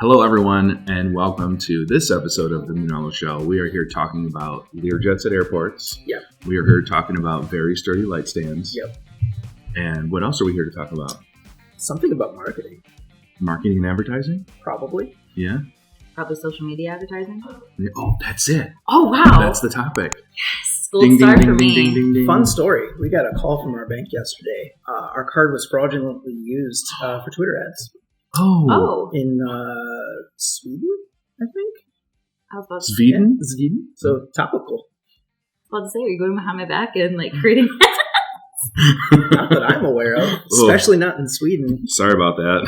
Hello, everyone, and welcome to this episode of the Munello Show. We are here talking about Learjets at airports. Yep. We are here talking about very sturdy light stands. Yep. And what else are we here to talk about? Something about marketing, Marketing and advertising? probably. Yeah. Probably social media advertising. Oh, that's it. Oh, wow. That's the topic. Yes. Gold star for me. Fun story. We got a call from our bank yesterday. Our card was fraudulently used for Twitter ads Oh. in Sweden, I think. I was about to Sweden? Sweden. So topical. say, are you going behind my back and like creating Not that I'm aware of, especially not in Sweden. Sorry about that.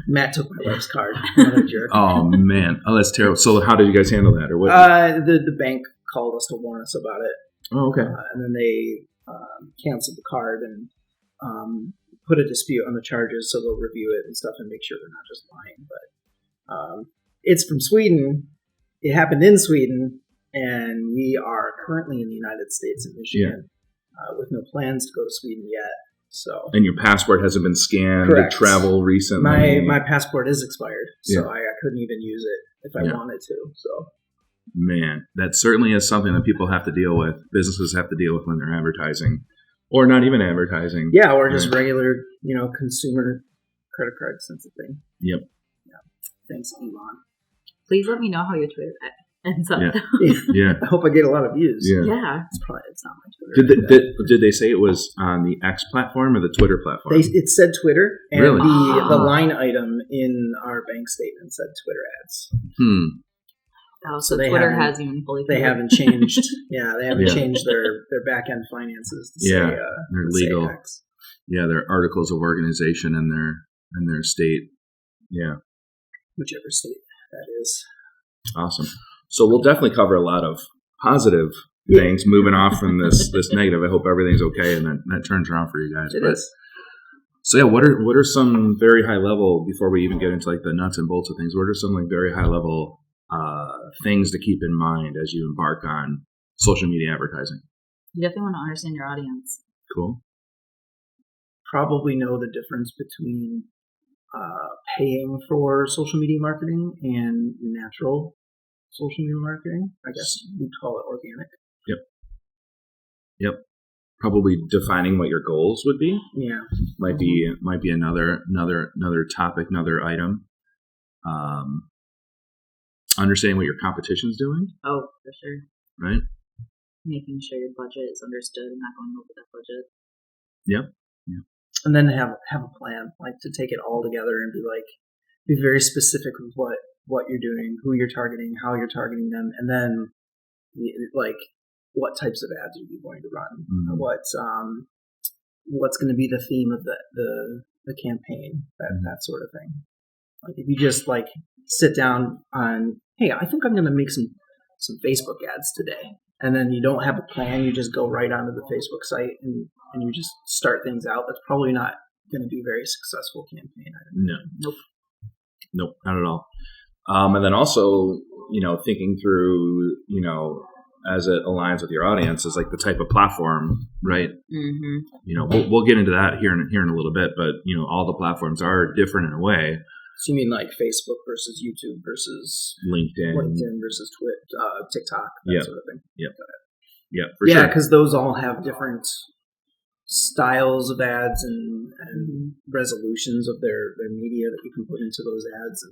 Matt took my wife's card. What a jerk. Oh, man. Oh, that's terrible. So how did you guys handle that? Or what? The bank called us to warn us about it. Oh, okay. And then they canceled the card and put a dispute on the charges, so they'll review it and stuff and make sure they're not just lying. But it's from Sweden. It happened in Sweden, and we are currently in the United States and Michigan with no plans to go to Sweden yet. So, And your passport hasn't been scanned Correct. to travel recently? my passport is expired, so Yeah. I couldn't even use it if I wanted to. So. Man, that certainly is something that people have to deal with. Businesses have to deal with when they're advertising, or not even advertising. Yeah, or just regular, consumer credit card sense of thing. Yep. Yeah. Thanks, Elon. Please let me know how your Twitter ends up. Yeah. Yeah. I hope I get a lot of views. Yeah. Yeah. It's not my Twitter. Did they say it was on the X platform or the Twitter platform? It said Twitter, and Really? the line item in our bank statement said Twitter ads. Oh, So so they Twitter haven't- has you in fully. They haven't changed. They haven't Yeah. changed their back end finances to Yeah, say they're to say legal. X. Yeah, their articles of organization in their state. Yeah, Whichever state that is. awesome. So we'll definitely cover a lot of positive Yeah. things moving off from this negative. I hope everything's okay and that turns around for you guys. It But- is. So yeah, what are some very high level, before we even get into like the nuts and bolts of things, what are some like very high level things to keep in mind as you embark on social media advertising? You definitely want to understand your audience. Cool. Probably know the difference between paying for social media marketing and natural social media marketing. I guess we'd call it organic. Yep. Probably defining what your goals would be Yeah. might be another topic, another item. Understanding what your competition's doing, Oh, for sure. right? Making sure your budget is understood and not going over that budget. Yep. And then have a plan, like to take it all together and be very specific with what you're doing, who you're targeting, how you're targeting them, and then like what types of ads are you going to run, Mhm. what's going to be the theme of the campaign, that sort of thing. Like if you just like sit down on, hey, I think I'm going to make some Facebook ads today, and then you don't have a plan, you just go right onto the Facebook site and you just start things out, that's probably not going to be a very successful campaign. No. Nope. Not at all. And then also, thinking through, as it aligns with your audience, is like the type of platform, right? Mm-hmm. We'll get into that here in a little bit, but all the platforms are different in a way. So you mean like Facebook versus YouTube versus LinkedIn. versus TikTok, that sort of thing? Yeah, for Yeah, sure. because those all have different styles of ads and resolutions of their media that you can put into those ads.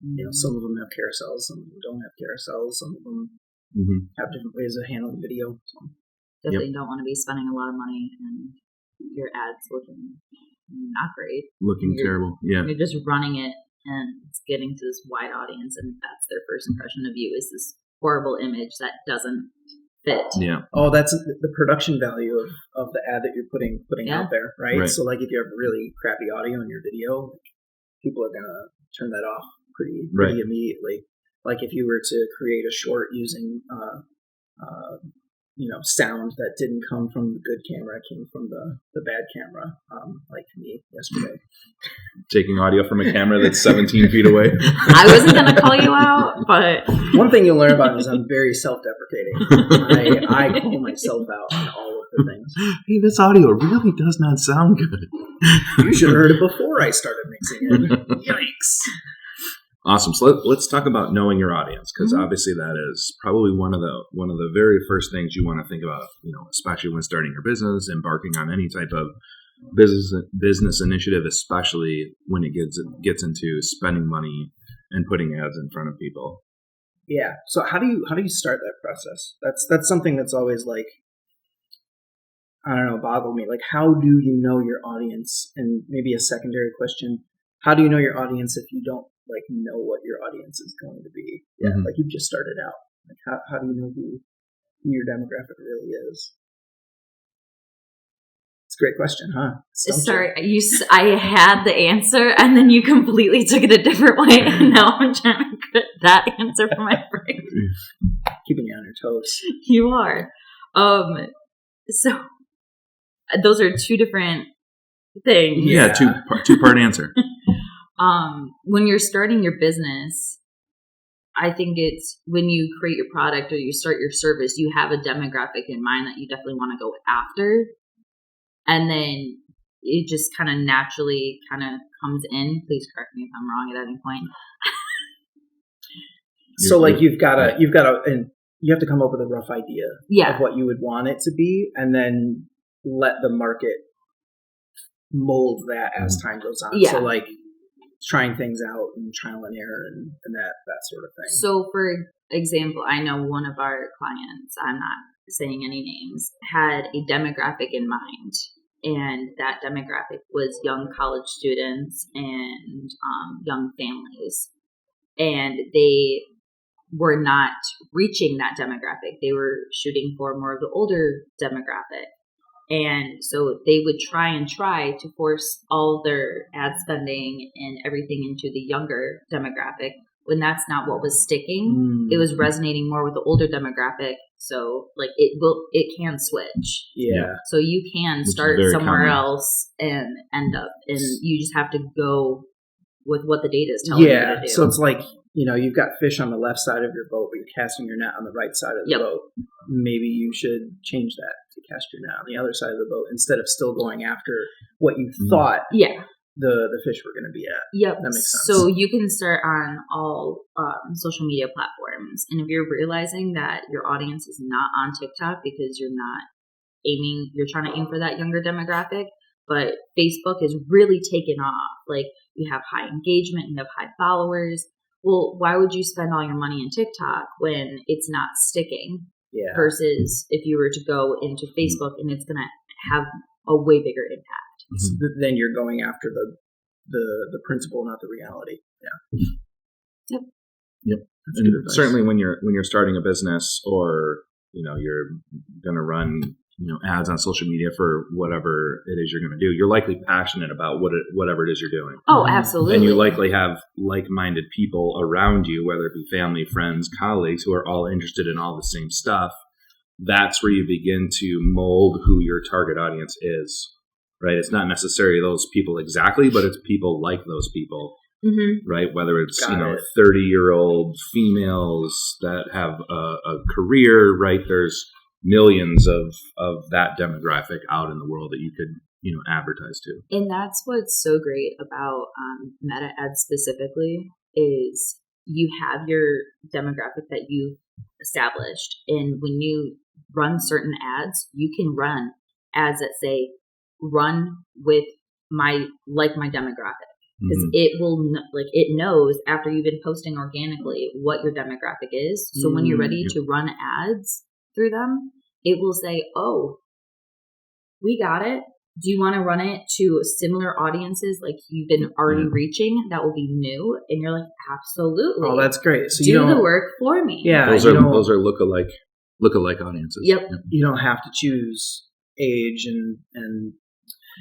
And some of them have carousels, some of them don't have carousels, some of them Mhm. have different ways of handling video. So. Definitely don't want to be spending a lot of money and your ads looking not great. Looking terrible. Yeah. You're just running it and it's getting to this wide audience, and that's their first impression of you is this horrible image that doesn't fit. Yeah. Oh, that's the production value of the ad that you're putting out there, right? Right. So like if you have really crappy audio in your video, people are gonna turn that off pretty Right. immediately. Like if you were to create a short using sound that didn't come from the good camera, it came from the bad camera, like me yesterday. Taking audio from a camera that's 17 feet away. I wasn't going to call you out, but One thing you'll learn about me is I'm very self-deprecating. I call myself out on all of the things. Hey, this audio really does not sound good. You should have heard it before I started mixing it. Yikes. Awesome. So let's talk about knowing your audience, because obviously that is probably one of the very first things you want to think about, especially when starting your business, embarking on any type of business initiative, especially when it gets into spending money and putting ads in front of people. Yeah. So how do you start that process? That's something that's always like, I don't know, boggled me. Like, how do you know your audience? And maybe a secondary question: how do you know your audience if you don't know what your audience is going to be? Yeah, like you've just started out. Like, how do you know who your demographic really is? It's a great question, huh? Sorry, I had the answer, and then you completely took it a different way, and now I'm trying to get that answer from my brain. Keeping you on your toes. You are. So those are two different things. Yeah, two-part answer. When you're starting your business, I think it's when you create your product or you start your service, you have a demographic in mind that you definitely want to go after. And then it just kind of naturally comes in. Please correct me if I'm wrong at any point. So you've got to, and you have to come up with a rough idea of what you would want it to be, and then let the market mold that as time goes on. Yeah. So trying things out and trial and error and that sort of thing. So for example, I know one of our clients, I'm not saying any names, had a demographic in mind. And that demographic was young college students and young families. And they were not reaching that demographic. They were shooting for more of the older demographic. And so they would try to force all their ad spending and everything into the younger demographic when that's not what was sticking. It was resonating more with the older demographic. So it can switch. Yeah. So you can start somewhere else and end up, and you just have to go with what the data is telling you to do. So it's like, you've got fish on the left side of your boat, but you're casting your net on the right side of the boat. Maybe you should change that to cast your net on the other side of the boat instead of still going after what you thought the fish were going to be at. Yep. That makes sense. So you can start on all social media platforms. And if you're realizing that your audience is not on TikTok because you're trying to aim for that younger demographic, but Facebook is really taken off. You have high engagement, you have high followers. Well, why would you spend all your money in TikTok when it's not sticking? Yeah. Versus if you were to go into Facebook and it's going to have a way bigger impact. Then you're going after the principle, not the reality. Yeah. Yep. And certainly when you're starting a business, or you're going to run ads on social media for whatever it is you're going to do, you're likely passionate about whatever it is you're doing. Oh, absolutely. And you likely have like-minded people around you, whether it be family, friends, colleagues, who are all interested in all the same stuff. That's where you begin to mold who your target audience is, right? It's not necessarily those people exactly, but it's people like those people, right? Whether it's 30-year-old females that have a career, right? There's millions of that demographic out in the world that you could advertise to. And that's what's so great about Meta Ads specifically, is you have your demographic that you've established, and when you run certain ads, you can run ads that say run with my demographic, because it will it knows after you've been posting organically what your demographic is. So when you're ready to run ads through them, it will say, oh, we got it. Do you want to run it to similar audiences like you've been already reaching that will be new? And you're like, absolutely. Oh, that's great. So do the work for me. Yeah, those are lookalike audiences. Yep. You don't have to choose age and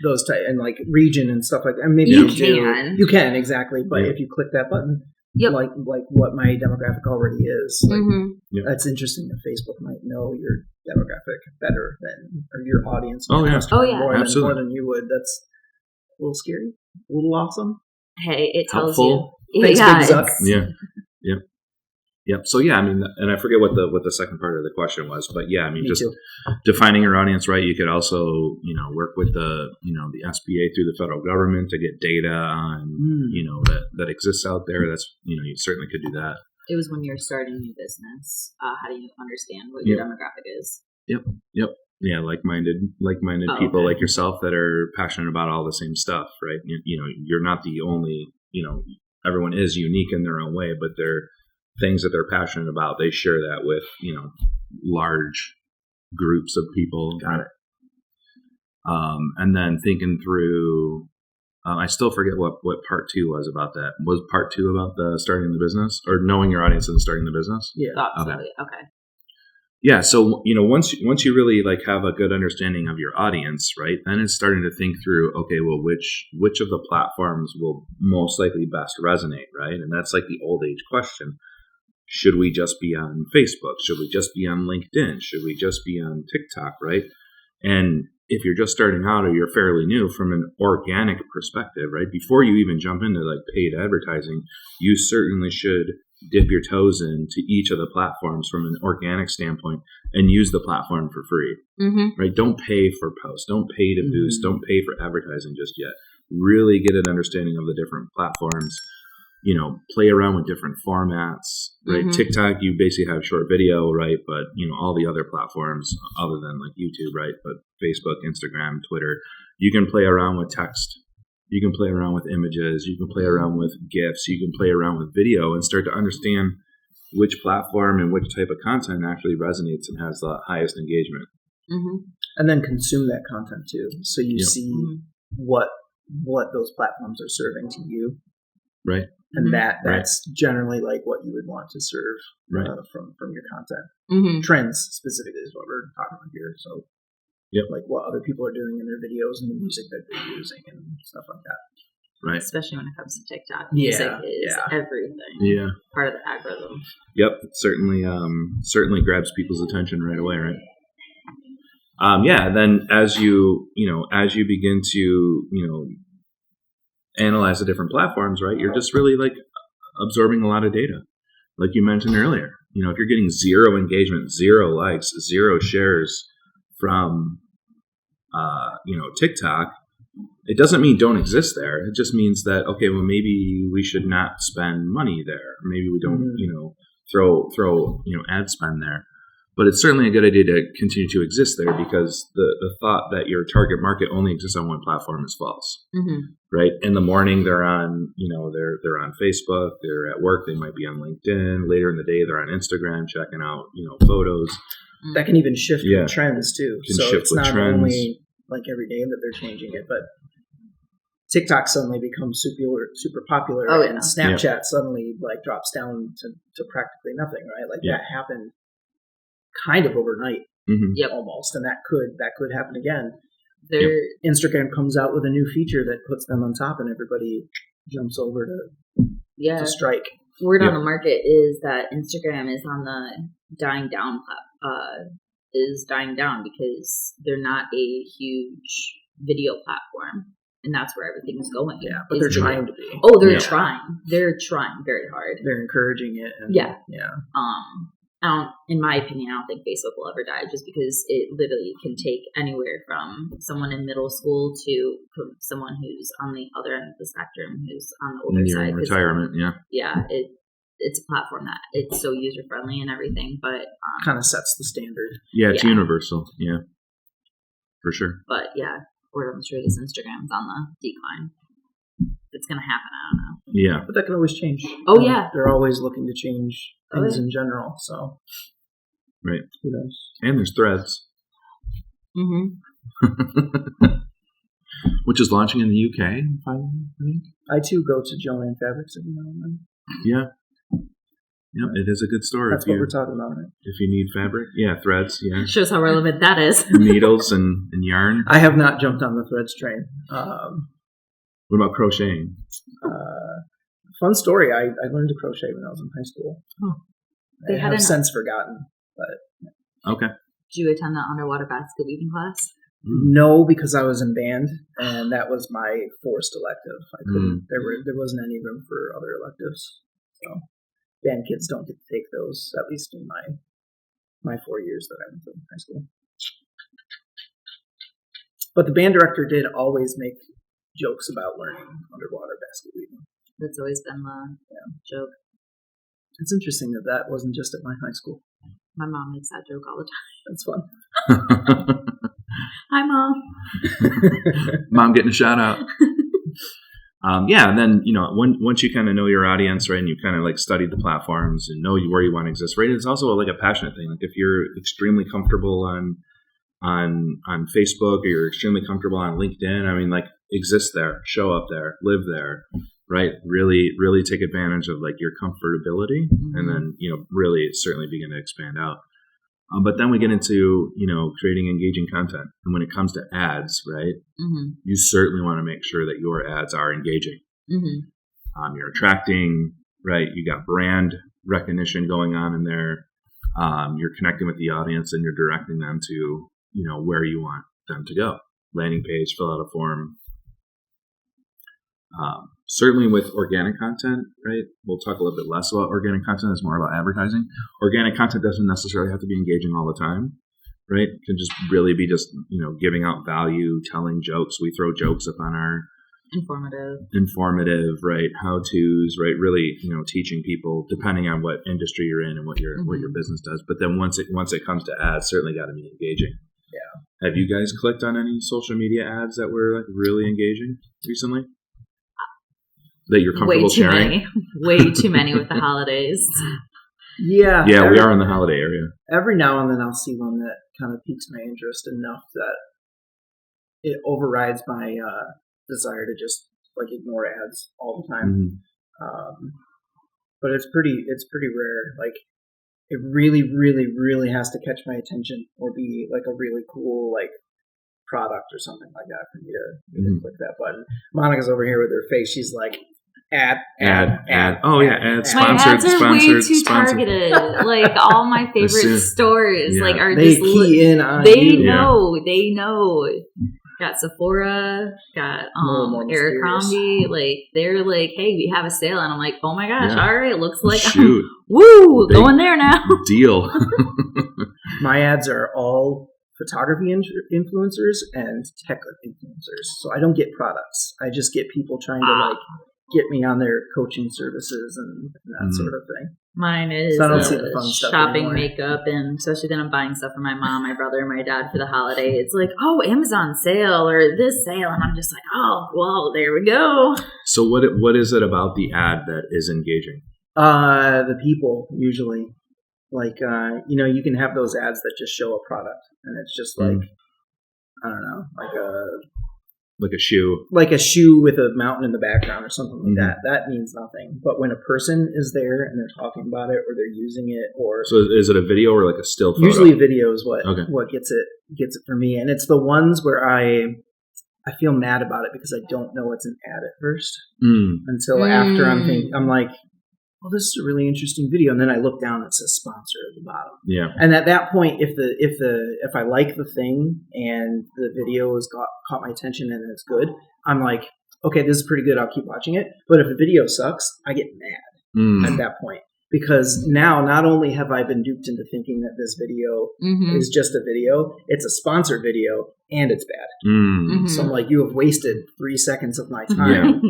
those type and region and stuff like that. And maybe you can. You can, exactly. But if you click that button, Yep. like what my demographic already is. Like, Mm-hmm. that's interesting that Facebook might know your demographic better than, or your audience. Oh, yeah. Oh, yeah. more Absolutely. than you would. That's a little scary, a little awesome. Hey, it tells Helpful. you. Thanks, yeah, Big Zuck. it's- Yeah. Yep. So yeah, I mean, and I forget what the second part of the question was, but yeah, I mean, Me just too. defining your audience right. You could also, work with the SBA through the federal government to get data on, that exists out there. That's, you certainly could do that. It was when you're starting a new business. How do you understand what your demographic is? Yep. Yeah, like-minded Oh, people okay. like yourself that are passionate about all the same stuff, right? You're not the only, everyone is unique in their own way, but they're things that they're passionate about. They share that with, large groups of people. Got it. And then thinking through, I still forget what part 2 was about that. Was part 2 about the starting the business or knowing your audience and starting the business? Yeah. Thought so. Okay. Okay. Yeah, so once you really like have a good understanding of your audience, right? Then it's starting to think through, okay, well, which of the platforms will most likely best resonate, right? And that's like the old age question. Should we just be on Facebook? Should we just be on LinkedIn? Should we just be on TikTok, right? And if you're just starting out or you're fairly new, from an organic perspective, right? Before you even jump into like paid advertising, you certainly should dip your toes into each of the platforms from an organic standpoint and use the platform for free, Mm-hmm. right? Don't pay for posts, don't pay to boost, don't pay for advertising just yet. Really get an understanding of the different platforms, play around with different formats, right? Mhm. TikTok, you basically have short video, right? But, all the other platforms other than like YouTube, right? But Facebook, Instagram, Twitter, you can play around with text. You can play around with images. You can play around with GIFs. You can play around with video and start to understand which platform and which type of content actually resonates and has the highest engagement. Mm-hmm. And then consume that content too, so you Yep. see Mm-hmm. what those platforms are serving to you, Right. and Mhm. that's generally like what you would want to serve Right. from your content. Mm-hmm. Trends specifically is what we're talking about here. So, Yep. like what other people are doing in their videos and the music that they're using and stuff like that. Right. Especially when it comes to TikTok, Yeah, music is yeah. everything. Yeah. Part of the algorithm. Yep. It certainly grabs people's attention right away, right? Then as you begin to, analyze the different platforms, right? You're just really like absorbing a lot of data. Like you mentioned earlier, if you're getting 0 engagement, 0 likes, 0 shares from, TikTok, it doesn't mean don't exist there. It just means that, okay, well, maybe we should not spend money there. Maybe we don't, throw ad spend there. But it's certainly a good idea to continue to exist there because the thought that your target market only exists on one platform is false, Mm-hmm. right? In the morning, they're on, they're on Facebook. They're at work. They might be on LinkedIn. Later in the day, they're on Instagram checking out, photos. That can even shift Yeah. with trends too. Can So shift it's with not trends. only like every day that they're changing it, but TikTok suddenly becomes super popular, Oh, yeah. and Snapchat suddenly like drops down to practically nothing, right? Like Yeah. that happened kind of overnight, Mm-hmm. Yep. almost, and that could happen again. They're Instagram comes out with a new feature that puts them on top, and everybody jumps over to strike. word Yep. on the market is that Instagram is on the dying down is dying down because they're not a huge video platform, and that's where everything's going. Yeah, but is they're video. trying to be. Oh, they're Yeah. trying. They're trying very hard. They're encouraging it. And, Yeah. yeah. In my opinion, I don't think Facebook will ever die just because it literally can take anywhere from someone in middle school to someone who's on the other end of the spectrum, who's on the older When you're side. in 'Cause, retirement, yeah. yeah, it's a platform that it's so user friendly and everything, but Kind of sets the standard. Yeah, it's Yeah. universal. Yeah, for sure. word on the street is Instagram's on the decline. It's gonna happen. I don't know. Yeah. But that can always change. Oh, yeah. They're always looking to change Oh, things yeah. in general. So, Right. who knows? And there's Threads, Mm-hmm. which is launching in the UK. I think. I too go to Joanne Fabrics every now and then. Yeah. Yep, it is a good store That's if what you we're talking about, right? if you need fabric. Yeah, Threads. Yeah, Shows how relevant that is. needles and yarn. I have not jumped on the Threads train. What about crocheting? Fun story. I learned to crochet when I was in high school. Oh. I have since forgotten. But Okay. Did you attend the underwater basket weaving class? No, because I was in band, and that was my forced elective. I couldn't. There wasn't any room for other electives. So band kids don't get to take those, at least in my 4 years that I went to high school. But the band director did always make jokes about learning underwater basket weaving. That's always been the joke. It's interesting that wasn't just at my high school. My mom makes that joke all the That's time. fun. Hi, Mom. Mom getting a shout out. Yeah, and then once you kind of know your audience, right, and you kind of like studied the platforms and know where you want to exist, right? It's also like a passionate thing. Like if you're extremely comfortable on Facebook, or you're extremely comfortable on LinkedIn, I mean, like exist there, show up there, live there, right? Really, really take advantage of like your comfortability, and then really certainly begin to expand out. But then we get into, creating engaging content. And when it comes to ads, right, you certainly want to make sure that your ads are engaging. You're attracting, right, you got brand recognition going on in there. You're connecting with the audience, and you're directing them to, where you want them to go. Landing page, fill out a form. Certainly with organic content, right? We'll talk a little bit less about organic content. It's more about advertising. Organic content doesn't necessarily have to be engaging all the time, right? It can just really be just, giving out value, telling jokes. We throw jokes up on our informative, right? How-tos, right? Really, teaching people depending on what industry you're in and what your business does. But then once it comes to ads, certainly got to be engaging. Yeah. Have you guys clicked on any social media ads that were like really engaging recently? That you're comfortable sharing? Way too many with the holidays. Yeah. Yeah, we are in the holiday area. Every now and then I'll see one that kind of piques my interest enough that it overrides my desire to just like ignore ads all the time. But it's pretty rare. Like it really, really, really has to catch my attention or be like a really cool like product or something like that for me to click that button. Monica's over here with her face. She's like, ad. Oh yeah, ad. My ads are way too targeted. Like all my favorite stores, like are they just key in on they you. They know. Got Sephora, got Abercrombie. Like they're like, hey, we have a sale, and I'm like, oh my gosh, all right, looks like shoot, woo, going there now. Deal. My ads are all photography influencers and tech influencers, so I don't get products. I just get people trying to like get me on their coaching services and that sort of thing. Mine is so I don't see the fun shopping, stuff makeup, and especially then I'm buying stuff for my mom, my brother, and my dad for the holiday. It's like, oh, Amazon sale or this sale, and I'm just like, oh, well, there we go. So what is it about the ad that is engaging? The people usually. Like, you can have those ads that just show a product, and it's just like, I don't know, like a shoe. Like a shoe with a mountain in the background or something like that. That means nothing. But when a person is there and they're talking about it or they're using it or... So is it a video or like a still photo? Usually a video is what gets it for me. And it's the ones where I feel mad about it because I don't know it's an ad at first. Until after I'm like, well, this is a really interesting video, and then I look down and it says sponsor at the bottom. Yeah. And at that point, if I like the thing and the video has caught my attention and it's good, I'm like, okay, this is pretty good. I'll keep watching it. But if the video sucks, I get mad at that point because now not only have I been duped into thinking that this video is just a video, it's a sponsored video and it's bad. So I'm like, you have wasted 3 seconds of my time.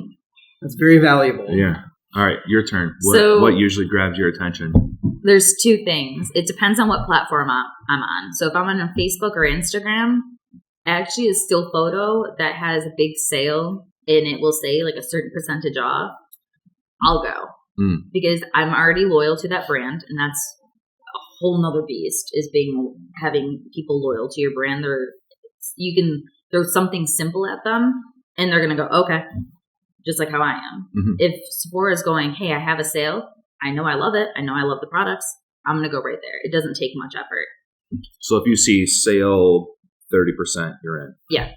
That's very valuable. Yeah. All right, your turn. What usually grabs your attention? There's two things. It depends on what platform I'm on. So if I'm on Facebook or Instagram, actually a still photo that has a big sale and it will say like a certain percentage off, I'll go. Because I'm already loyal to that brand, and that's a whole nother beast is having people loyal to your brand. You can throw something simple at them and they're going to go, okay. Just like how I am. If Sephora is going, hey, I have a sale. I know I love it. I know I love the products. I'm going to go right there. It doesn't take much effort. So if you see sale 30%, you're in. Yeah.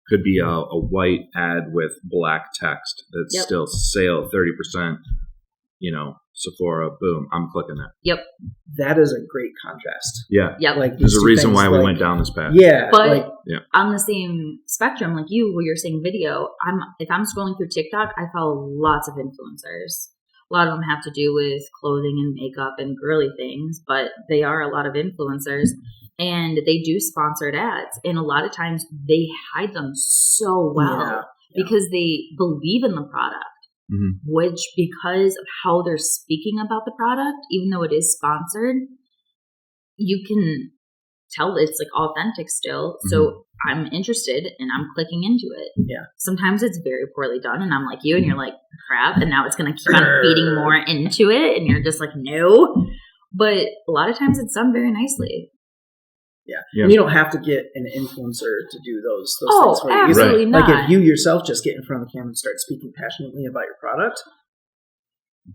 could be a white ad with black text that's still sale 30%. Sephora, boom, I'm clicking that. Yep. That is a great contrast. Yeah. Yep. Like there's a reason why we went down this path. Yeah. But on the same spectrum, like you, where you're saying video, if I'm scrolling through TikTok, I follow lots of influencers. A lot of them have to do with clothing and makeup and girly things, but they are a lot of influencers, and they do sponsored ads. And a lot of times they hide them so well because they believe in the product. Mm-hmm. Which, because of how they're speaking about the product, even though it is sponsored, you can tell it's like authentic still. Mm-hmm. So I'm interested and I'm clicking into it. Yeah. Sometimes it's very poorly done and I'm like you and you're like, crap, and now it's going to keep on feeding more into it and you're just like, no. But a lot of times it's done very nicely. Yeah. And you don't have to get an influencer to do those things for you. Absolutely not. Like if you yourself just get in front of the camera and start speaking passionately about your product,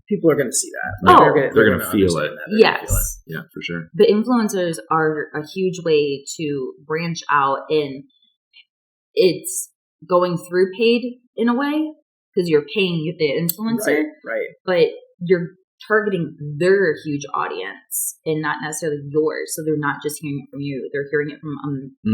people are going to see that. Like they're going to feel it. Yes. Yeah, for sure. The influencers are a huge way to branch out, and it's going through paid in a way because you're paying the influencer. Right. But you're targeting their huge audience and not necessarily yours. So they're not just hearing it from you. They're hearing it from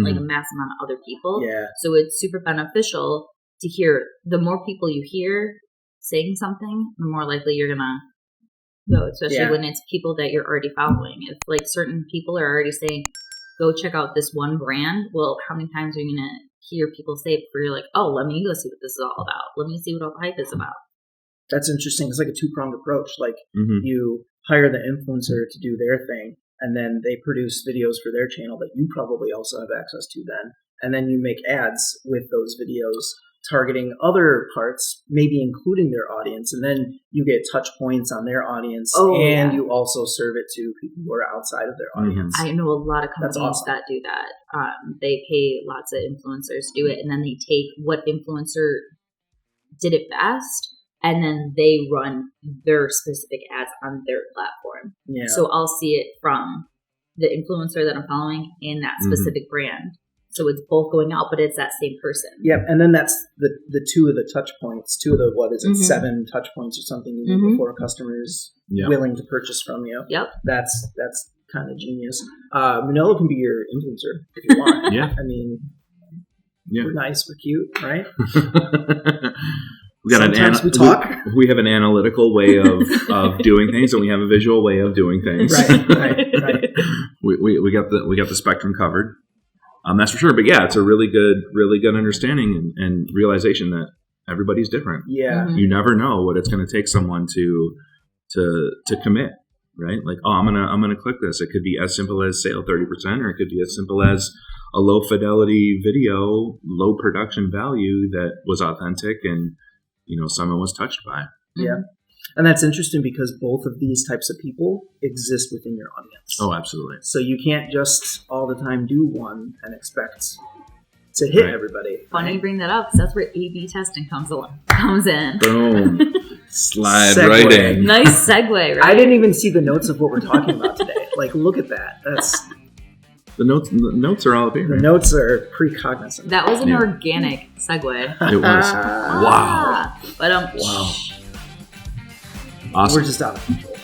like a mass amount of other people. Yeah. So it's super beneficial to hear. The more people you hear saying something, the more likely you're going to go, especially when it's people that you're already following. If like certain people are already saying, go check out this one brand. Well, how many times are you going to hear people say it before you're like, oh, let me go see what this is all about. Let me see what all the hype is about. That's interesting. It's like a two-pronged approach. Like you hire the influencer to do their thing, and then they produce videos for their channel that you probably also have access to then. And then you make ads with those videos targeting other parts, maybe including their audience. And then you get touch points on their audience, and you also serve it to people who are outside of their audience. I know a lot of companies that do that. They pay lots of influencers to do it, and then they take what influencer did it best, and then they run their specific ads on their platform. Yeah. So I'll see it from the influencer that I'm following and that specific brand. So it's both going out, but it's that same person. Yep. And then that's the two of the touch points, 7 touch points or something you need before a customer is willing to purchase from you. Yep. That's kind of genius. Manolo can be your influencer if you want. Yeah. I mean, we're nice, we're cute, right? We have an analytical way of doing things, and we have a visual way of doing things. Right. We got the spectrum covered. That's for sure. But yeah, it's a really good understanding and realization that everybody's different. Yeah. You never know what it's going to take someone to commit, right? Like, oh, I'm gonna click this. It could be as simple as sale 30%, or it could be as simple as a low fidelity video, low production value that was authentic and someone was touched by. Yeah. And that's interesting because both of these types of people exist within your audience. Oh, absolutely. So you can't just all the time do one and expect to hit everybody. Funny you bring that up because that's where A/B testing comes in. Boom. Slide right in. Nice segue, right? I didn't even see the notes of what we're talking about today. Like, look at that. That's... The notes are all up here. The notes are precognizant. That was an organic segue. It was. Wow. But wow. Awesome. We're just out of control.